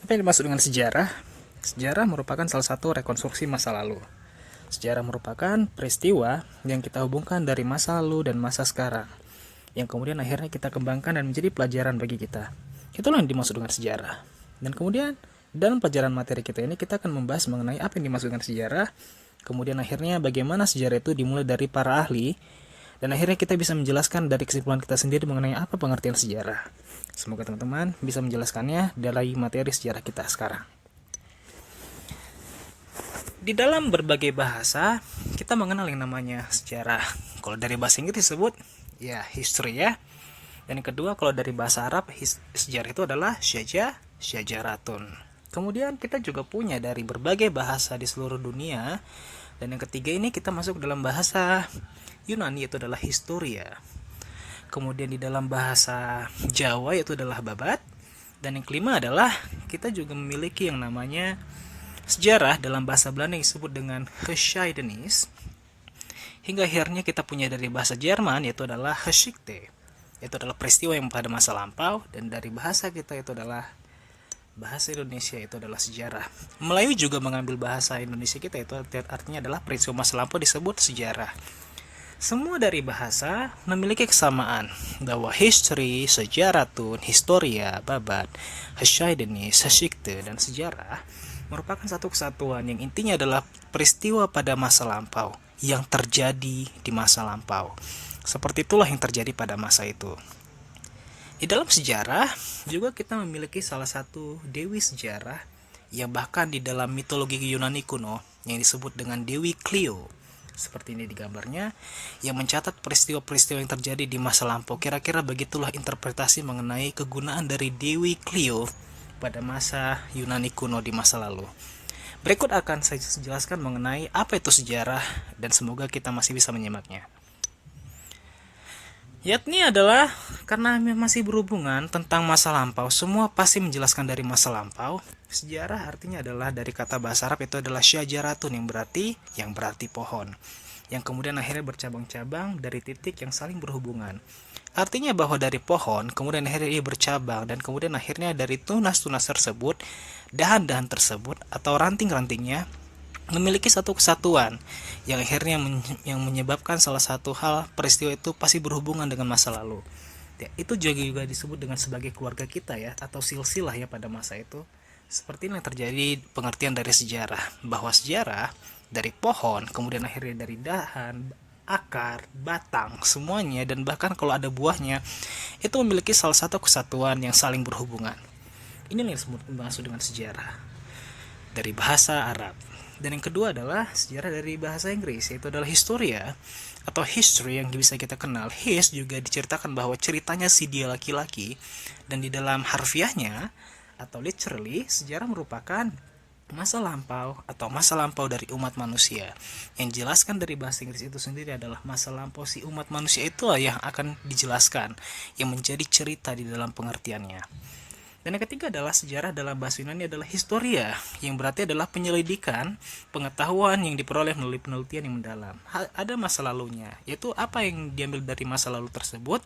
Apa yang dimaksud dengan sejarah? Sejarah merupakan salah satu rekonstruksi masa lalu. Sejarah merupakan peristiwa yang kita hubungkan dari masa lalu dan masa sekarang, yang kemudian akhirnya kita kembangkan dan menjadi pelajaran bagi kita. Itulah yang dimaksud dengan sejarah. Dan kemudian dalam pelajaran materi kita ini kita akan membahas mengenai apa yang dimaksud dengan sejarah, kemudian akhirnya bagaimana sejarah itu dimulai dari para ahli, dan akhirnya kita bisa menjelaskan dari kesimpulan kita sendiri mengenai apa pengertian sejarah. Semoga teman-teman bisa menjelaskannya dari materi sejarah kita sekarang. Di dalam berbagai bahasa, kita mengenal yang namanya sejarah. Kalau dari bahasa Inggris disebut, ya history ya. Dan yang kedua, kalau dari bahasa Arab, sejarah itu adalah syajaratun. Kemudian kita juga punya dari berbagai bahasa di seluruh dunia. Dan yang ketiga ini kita masuk dalam bahasa Yunani, yaitu adalah historia. Kemudian di dalam bahasa Jawa yaitu adalah babat. Dan yang kelima adalah kita juga memiliki yang namanya sejarah dalam bahasa Belanda yang disebut dengan Geschiedenis. Hingga akhirnya kita punya dari bahasa Jerman yaitu adalah Geschichte, yaitu adalah peristiwa yang pada masa lampau. Dan dari bahasa kita itu adalah bahasa Indonesia, itu adalah sejarah. Melayu juga mengambil bahasa Indonesia kita, itu artinya adalah peristiwa masa lampau disebut sejarah. Semua dari bahasa memiliki kesamaan bahwa history, sejaratun, historia, babat, Geschiedenis, Geschichte, dan sejarah merupakan satu kesatuan yang intinya adalah peristiwa pada masa lampau yang terjadi di masa lampau. Seperti itulah yang terjadi pada masa itu. Di dalam sejarah juga kita memiliki salah satu dewi sejarah yang bahkan di dalam mitologi Yunani kuno yang disebut dengan Dewi Clio. Seperti ini di gambarnya, yang mencatat peristiwa-peristiwa yang terjadi di masa lampau. Kira-kira begitulah interpretasi mengenai kegunaan dari Dewi Clio pada masa Yunani kuno di masa lalu. Berikut akan saya jelaskan mengenai apa itu sejarah dan semoga kita masih bisa menyimaknya. Yakni adalah karena masih berhubungan tentang masa lampau, semua pasti menjelaskan dari masa lampau. Sejarah artinya adalah dari kata bahasa Arab itu adalah syajaratun yang berarti pohon, yang kemudian akhirnya bercabang-cabang dari titik yang saling berhubungan. Artinya bahwa dari pohon kemudian akhirnya ia bercabang, dan kemudian akhirnya dari tunas-tunas tersebut, dahan-dahan tersebut atau ranting-rantingnya memiliki satu kesatuan yang akhirnya yang menyebabkan salah satu hal peristiwa itu pasti berhubungan dengan masa lalu. Ya, itu juga disebut dengan sebagai keluarga kita ya, atau silsilah ya pada masa itu. Seperti ini yang terjadi pengertian dari sejarah, bahwa sejarah dari pohon, kemudian akhirnya dari dahan, akar, batang, semuanya, dan bahkan kalau ada buahnya, itu memiliki salah satu kesatuan yang saling berhubungan. Ini yang dimaksud dengan sejarah dari bahasa Arab. Dan yang kedua adalah sejarah dari bahasa Inggris, yaitu adalah historia atau history yang bisa kita kenal. His juga diceritakan bahwa ceritanya si dia laki-laki, dan di dalam harfiahnya atau literally, sejarah merupakan masa lampau atau masa lampau dari umat manusia. Yang dijelaskan dari bahasa Inggris itu sendiri adalah masa lampau si umat manusia, itulah yang akan dijelaskan, yang menjadi cerita di dalam pengertiannya. Dan yang ketiga adalah sejarah dalam bahasa Yunani adalah historia, yang berarti adalah penyelidikan, pengetahuan yang diperoleh melalui penelitian yang mendalam. Ada masa lalunya, yaitu apa yang diambil dari masa lalu tersebut,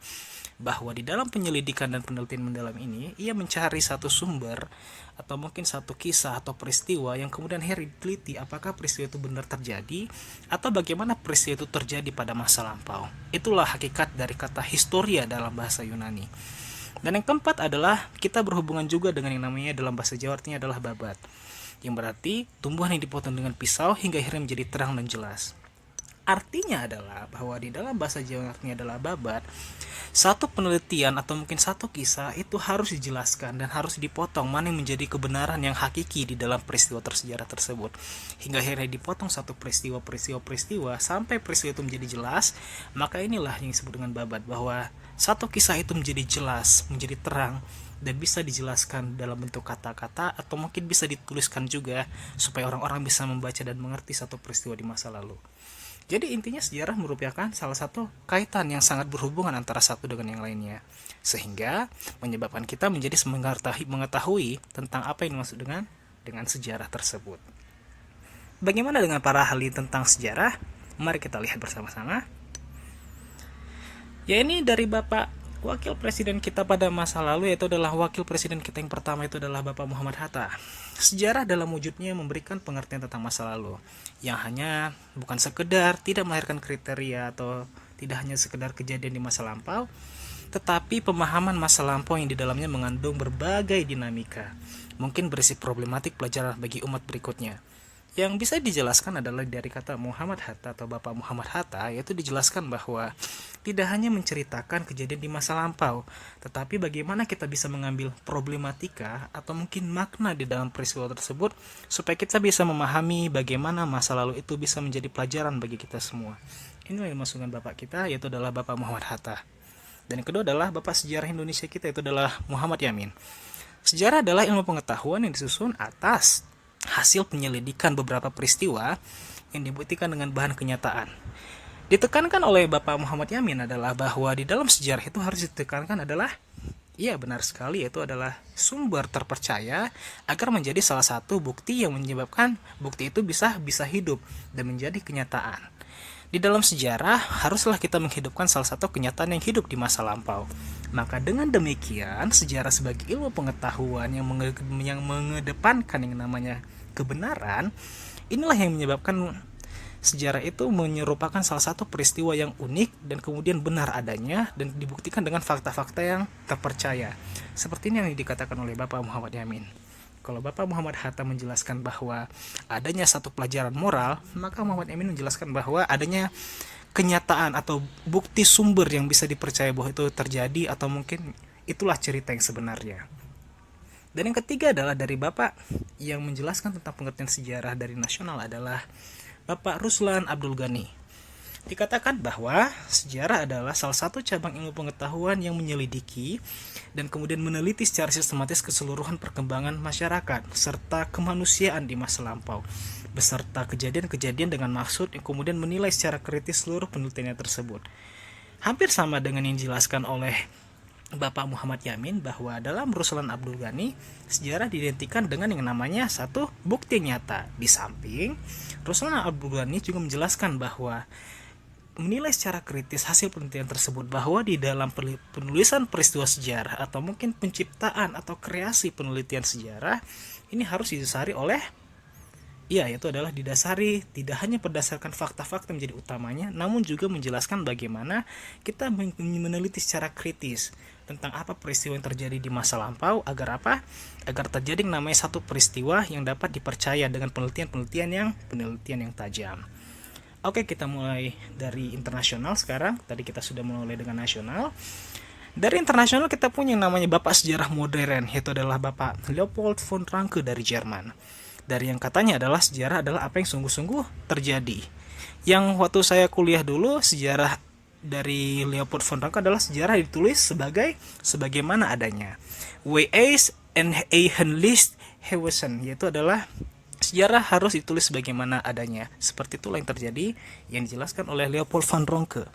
bahwa di dalam penyelidikan dan penelitian mendalam ini, ia mencari satu sumber, atau mungkin satu kisah atau peristiwa yang kemudian diteliti apakah peristiwa itu benar terjadi, atau bagaimana peristiwa itu terjadi pada masa lampau. Itulah hakikat dari kata historia dalam bahasa Yunani. Dan yang keempat adalah kita berhubungan juga dengan yang namanya dalam bahasa Jawa artinya adalah babat, yang berarti tumbuhan yang dipotong dengan pisau hingga akhirnya menjadi terang dan jelas. Artinya adalah bahwa di dalam bahasa Jawa artinya adalah babat, satu penelitian atau mungkin satu kisah itu harus dijelaskan dan harus dipotong mana yang menjadi kebenaran yang hakiki di dalam peristiwa tersejarah tersebut, hingga akhirnya dipotong satu peristiwa sampai peristiwa itu menjadi jelas. Maka inilah yang disebut dengan babat, bahwa satu kisah itu menjadi jelas, menjadi terang, dan bisa dijelaskan dalam bentuk kata-kata atau mungkin bisa dituliskan juga supaya orang-orang bisa membaca dan mengerti satu peristiwa di masa lalu. Jadi intinya sejarah merupakan salah satu kaitan yang sangat berhubungan antara satu dengan yang lainnya, sehingga menyebabkan kita menjadi mengetahui tentang apa yang dimaksud dengan sejarah tersebut. Bagaimana dengan para ahli tentang sejarah? Mari kita lihat bersama-sama. Ya, ini dari Bapak Wakil presiden kita pada masa lalu yaitu adalah wakil presiden kita yang pertama, itu adalah Bapak Muhammad Hatta. Sejarah dalam wujudnya memberikan pengertian tentang masa lalu yang hanya bukan sekedar tidak melahirkan kriteria atau tidak hanya sekedar kejadian di masa lampau, tetapi pemahaman masa lampau yang di dalamnya mengandung berbagai dinamika, mungkin berisi problematik pelajaran bagi umat berikutnya. Yang bisa dijelaskan adalah dari kata Muhammad Hatta atau Bapak Muhammad Hatta, yaitu dijelaskan bahwa tidak hanya menceritakan kejadian di masa lampau, tetapi bagaimana kita bisa mengambil problematika atau mungkin makna di dalam peristiwa tersebut supaya kita bisa memahami bagaimana masa lalu itu bisa menjadi pelajaran bagi kita semua. Inilah yang dimaksudkan Bapak kita, yaitu adalah Bapak Muhammad Hatta. Dan yang kedua adalah Bapak Sejarah Indonesia kita, itu adalah Muhammad Yamin. Sejarah adalah ilmu pengetahuan yang disusun atas hasil penyelidikan beberapa peristiwa yang dibuktikan dengan bahan kenyataan. Ditekankan oleh Bapak Muhammad Yamin adalah bahwa di dalam sejarah itu harus ditekankan adalah, iya benar sekali, yaitu adalah sumber terpercaya agar menjadi salah satu bukti yang menyebabkan bukti itu bisa hidup dan menjadi kenyataan. Di dalam sejarah haruslah kita menghidupkan salah satu kenyataan yang hidup di masa lampau. Maka dengan demikian, sejarah sebagai ilmu pengetahuan yang mengedepankan yang namanya kebenaran, inilah yang menyebabkan sejarah itu menyerupakan salah satu peristiwa yang unik dan kemudian benar adanya dan dibuktikan dengan fakta-fakta yang terpercaya. Seperti ini yang dikatakan oleh Bapak Muhammad Yamin. Kalau Bapak Muhammad Hatta menjelaskan bahwa adanya satu pelajaran moral, maka Muhammad Yamin menjelaskan bahwa adanya kenyataan atau bukti sumber yang bisa dipercaya bahwa itu terjadi atau mungkin itulah cerita yang sebenarnya. Dan yang ketiga adalah dari Bapak yang menjelaskan tentang pengertian sejarah dari nasional adalah Bapak Ruslan Abdul Ghani. Dikatakan bahwa sejarah adalah salah satu cabang ilmu pengetahuan yang menyelidiki dan kemudian meneliti secara sistematis keseluruhan perkembangan masyarakat serta kemanusiaan di masa lampau, beserta kejadian-kejadian dengan maksud yang kemudian menilai secara kritis seluruh penelitiannya tersebut. Hampir sama dengan yang dijelaskan oleh Bapak Muhammad Yamin bahwa dalam Ruslan Abdul Ghani, sejarah diidentikan dengan yang namanya satu bukti nyata. Di samping, Ruslan Abdul Ghani juga menjelaskan bahwa menilai secara kritis hasil penelitian tersebut, bahwa di dalam penulisan peristiwa sejarah atau mungkin penciptaan atau kreasi penelitian sejarah ini harus didasari oleh, yaitu adalah didasari tidak hanya berdasarkan fakta-fakta menjadi utamanya, namun juga menjelaskan bagaimana kita meneliti secara kritis tentang apa peristiwa yang terjadi di masa lampau, agar apa? Agar terjadi namanya satu peristiwa yang dapat dipercaya dengan penelitian yang tajam. Oke, kita mulai dari internasional sekarang. Tadi kita sudah mulai dengan nasional. Dari internasional kita punya yang namanya Bapak Sejarah Modern, yaitu adalah Bapak Leopold von Ranke dari Jerman. Dari yang katanya adalah sejarah adalah apa yang sungguh-sungguh terjadi. Yang waktu saya kuliah dulu, sejarah dari Leopold von Ranke adalah sejarah ditulis sebagaimana adanya. W.A.S. and List Hewesen, yaitu adalah sejarah harus ditulis sebagaimana adanya. Seperti itulah yang terjadi yang dijelaskan oleh Leopold von Ranke.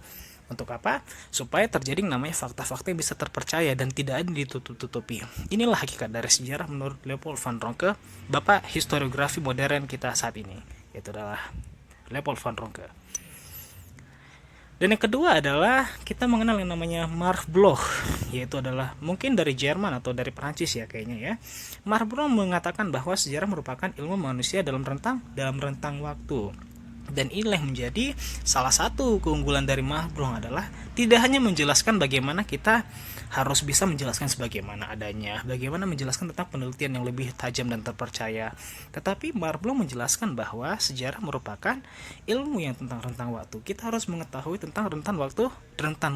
Untuk apa? Supaya terjadi namanya fakta-fakta yang bisa terpercaya dan tidak ada ditutup-tutupi. Inilah hakikat dari sejarah menurut Leopold von Ranke, Bapak historiografi modern kita saat ini. Itu adalah Leopold von Ranke. Dan yang kedua adalah kita mengenal yang namanya Marc Bloch, yaitu adalah mungkin dari Jerman atau dari Perancis ya kayaknya ya. Marc Bloch mengatakan bahwa sejarah merupakan ilmu manusia dalam rentang waktu. Dan inilah yang menjadi salah satu keunggulan dari Marc Bloch adalah tidak hanya menjelaskan bagaimana kita harus bisa menjelaskan sebagaimana adanya, bagaimana menjelaskan tentang penelitian yang lebih tajam dan terpercaya, tetapi Marc Bloch menjelaskan bahwa sejarah merupakan ilmu yang tentang rentang waktu. Kita harus mengetahui tentang rentan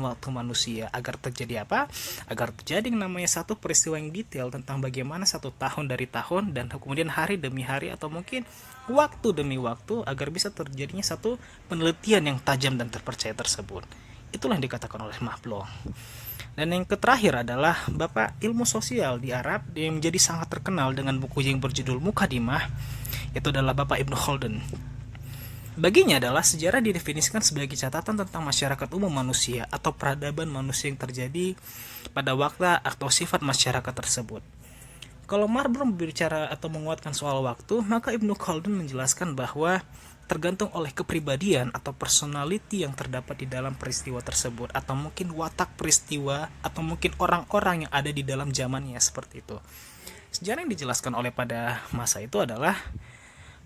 waktu manusia agar terjadi apa? Agar terjadi namanya satu peristiwa yang detail tentang bagaimana satu tahun dari tahun dan kemudian hari demi hari atau mungkin waktu demi waktu agar bisa terjadinya satu penelitian yang tajam dan terpercaya tersebut. Itulah yang dikatakan oleh Marc Bloch. Dan yang terakhir adalah Bapak Ilmu Sosial di Arab yang menjadi sangat terkenal dengan buku yang berjudul Mukadimah, itu adalah Bapak Ibnu Khaldun. Baginya adalah sejarah didefinisikan sebagai catatan tentang masyarakat umum manusia atau peradaban manusia yang terjadi pada waktu atau sifat masyarakat tersebut. Kalau Marc Bloch berbicara atau menguatkan soal waktu, maka Ibnu Khaldun menjelaskan bahwa tergantung oleh kepribadian atau personality yang terdapat di dalam peristiwa tersebut, atau mungkin watak peristiwa, atau mungkin orang-orang yang ada di dalam zamannya, seperti itu. Sejarah yang dijelaskan oleh pada masa itu adalah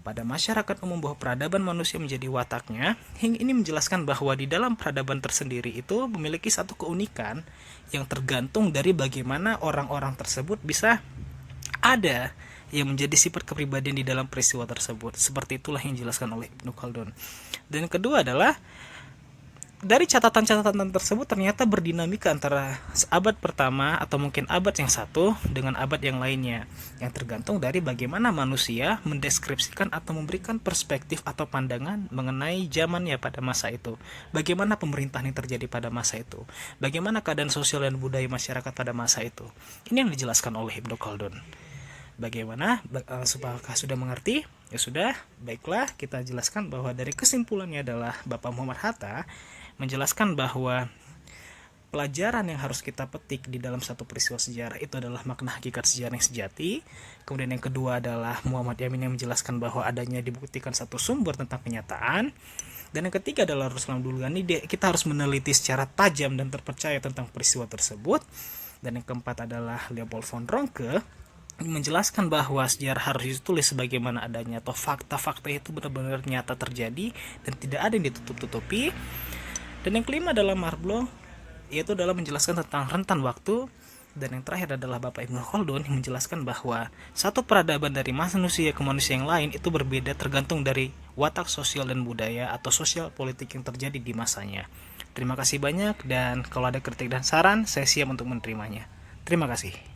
pada masyarakat umum bahwa peradaban manusia menjadi wataknya. Hingga ini menjelaskan bahwa di dalam peradaban tersendiri itu memiliki satu keunikan yang tergantung dari bagaimana orang-orang tersebut bisa ada yang menjadi sifat kepribadian di dalam peristiwa tersebut. Seperti itulah yang dijelaskan oleh Ibnu Khaldun. Dan yang kedua adalah dari catatan-catatan tersebut ternyata berdinamika antara abad pertama atau mungkin abad yang satu dengan abad yang lainnya, yang tergantung dari bagaimana manusia mendeskripsikan atau memberikan perspektif atau pandangan mengenai zamannya pada masa itu, bagaimana pemerintahan yang terjadi pada masa itu, bagaimana keadaan sosial dan budaya masyarakat pada masa itu. Ini yang dijelaskan oleh Ibnu Khaldun. Bagaimana? Apakah sudah mengerti? Ya sudah, baiklah, kita jelaskan bahwa dari kesimpulannya adalah Bapak Muhammad Hatta menjelaskan bahwa pelajaran yang harus kita petik di dalam satu peristiwa sejarah itu adalah makna hakikat sejarah yang sejati. Kemudian yang kedua adalah Muhammad Yamin yang menjelaskan bahwa adanya dibuktikan satu sumber tentang kenyataan. Dan yang ketiga adalah Ruslan Abdul Ghani, kita harus meneliti secara tajam dan terpercaya tentang peristiwa tersebut. Dan yang keempat adalah Leopold von Ranke menjelaskan bahwa sejarah harus ditulis sebagaimana adanya atau fakta-fakta itu benar-benar nyata terjadi dan tidak ada yang ditutup-tutupi. Dan yang kelima adalah Marblo, yaitu adalah menjelaskan tentang rentan waktu. Dan yang terakhir adalah Bapak Ibnu Khaldun yang menjelaskan bahwa satu peradaban dari manusia ke manusia yang lain itu berbeda tergantung dari watak sosial dan budaya atau sosial politik yang terjadi di masanya. Terima kasih banyak, dan kalau ada kritik dan saran saya siap untuk menerimanya. Terima kasih.